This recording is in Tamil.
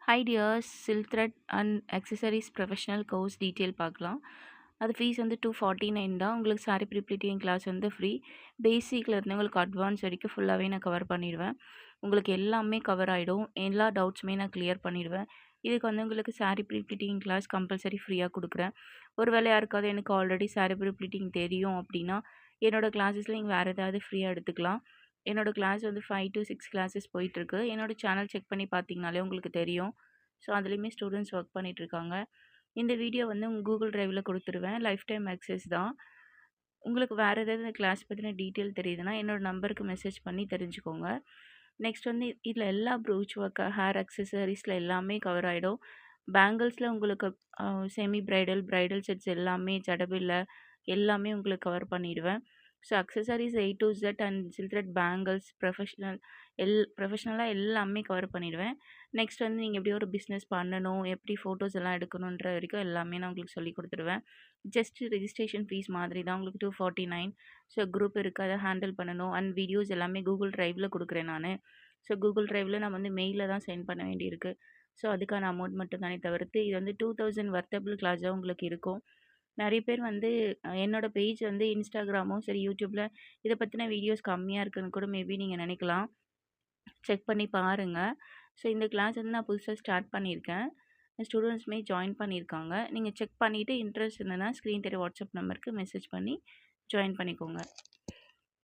High tears silk thread and accessories professional course detail பார்க்கலாம். அது ஃபீஸ் வந்து 249 தான். உங்களுக்கு சாரி ப்ரிப்ளிட்டிங் கிளாஸ் வந்து ஃப்ரீ. பேசிக்கில் இருந்து உங்களுக்கு அட்வான்ஸ் வரைக்கும் ஃபுல்லாகவே நான் கவர் பண்ணிடுவேன். உங்களுக்கு எல்லாமே கவர் ஆகிடும். எல்லா டவுட்ஸுமே நான் கிளியர் பண்ணிடுவேன். இதுக்கு வந்து உங்களுக்கு சாரி ப்ரிப்ளிட்டிங் கிளாஸ் கம்பல்சரி ஃப்ரீயாக கொடுக்குறேன். ஒருவேளை யாருக்காவது எனக்கு ஆல்ரெடி சாரி ப்ரிப்ளிட்டிங் தெரியும் அப்படின்னா என்னோடய கிளாஸஸில் நீங்கள் வேறு ஏதாவது ஃப்ரீயாக எடுத்துக்கலாம். என்னோடய கிளாஸ் வந்து 5 to 6 கிளாஸஸ் போயிட்டுருக்கு. என்னோடய சேனல் செக் பண்ணி பார்த்தீங்கனாலே உங்களுக்கு தெரியும். ஸோ அதுலேயுமே ஸ்டூடெண்ட்ஸ் ஒர்க் பண்ணிகிட்ருக்காங்க. இந்த வீடியோ வந்து உங்கள் கூகுள் ட்ரைவில் கொடுத்துருவேன். லைஃப் டைம் ஆக்சஸ் தான். உங்களுக்கு வேறு ஏதாவது இந்த கிளாஸ் பற்றின டீட்டெயில் தெரியுதுன்னா என்னோடய நம்பருக்கு மெசேஜ் பண்ணி தெரிஞ்சுக்கோங்க. நெக்ஸ்ட் வந்து இதில் எல்லா ப்ரூச் ஒர்க்கு, ஹேர் அக்சசரிஸில் எல்லாமே கவர் ஆகிடும். பேங்கிள்ஸில் உங்களுக்கு செமி பிரைடல், பிரைடல் செட்ஸ் எல்லாமே, ஜடபில்ல எல்லாமே உங்களுக்கு கவர் பண்ணிடுவேன். So accessories A to Z and silk thread bangles ப்ரொஃபஷ்னலாக எல்லாமே கவர் பண்ணிடுவேன். நெக்ஸ்ட் வந்து நீங்கள் எப்படி ஒரு பிஸ்னஸ் பண்ணணும், எப்படி ஃபோட்டோஸ் எல்லாம் எடுக்கணுன்ற வரைக்கும் எல்லாமே நான் உங்களுக்கு சொல்லி கொடுத்துருவேன். ஜஸ்ட் ரெஜிஸ்ட்ரேஷன் ஃபீஸ் மாதிரி தான் உங்களுக்கு 249. ஸோ குரூப் இருக்குது, அதை ஹேண்டில் பண்ணணும். அண்ட் வீடியோஸ் எல்லாமே கூகுள் ட்ரைவில் கொடுக்குறேன் நான். ஸோ கூகுள் ட்ரைவில் நான் வந்து மெயிலில் தான் சென்ட் பண்ண வேண்டியிருக்கு. ஸோ அதுக்கான அமௌண்ட் மட்டும் தானே தவிர்த்து இது வந்து 2000 வர்த்தபிள் கிளாஸாக உங்களுக்கு இருக்கும். நிறைய பேர் வந்து என்னோடய பேஜ் வந்து இன்ஸ்டாகிராமும் சரி, யூடியூப்பில் இதை பற்றின வீடியோஸ் கம்மியாக இருக்குன்னு கூட மேபி நீங்கள் நினைக்கலாம். செக் பண்ணி பாருங்கள். ஸோ இந்த கிளாஸ் வந்து நான் புதுசாக ஸ்டார்ட் பண்ணியிருக்கேன். ஸ்டூடெண்ட்ஸுமே ஜாயின் பண்ணியிருக்காங்க. நீங்கள் செக் பண்ணிவிட்டு இன்ட்ரெஸ்ட் இருந்ததுன்னா ஸ்க்ரீன் தெரிய வாட்ஸ்அப் நம்பருக்கு மெசேஜ் பண்ணி ஜாயின் பண்ணிக்கோங்க.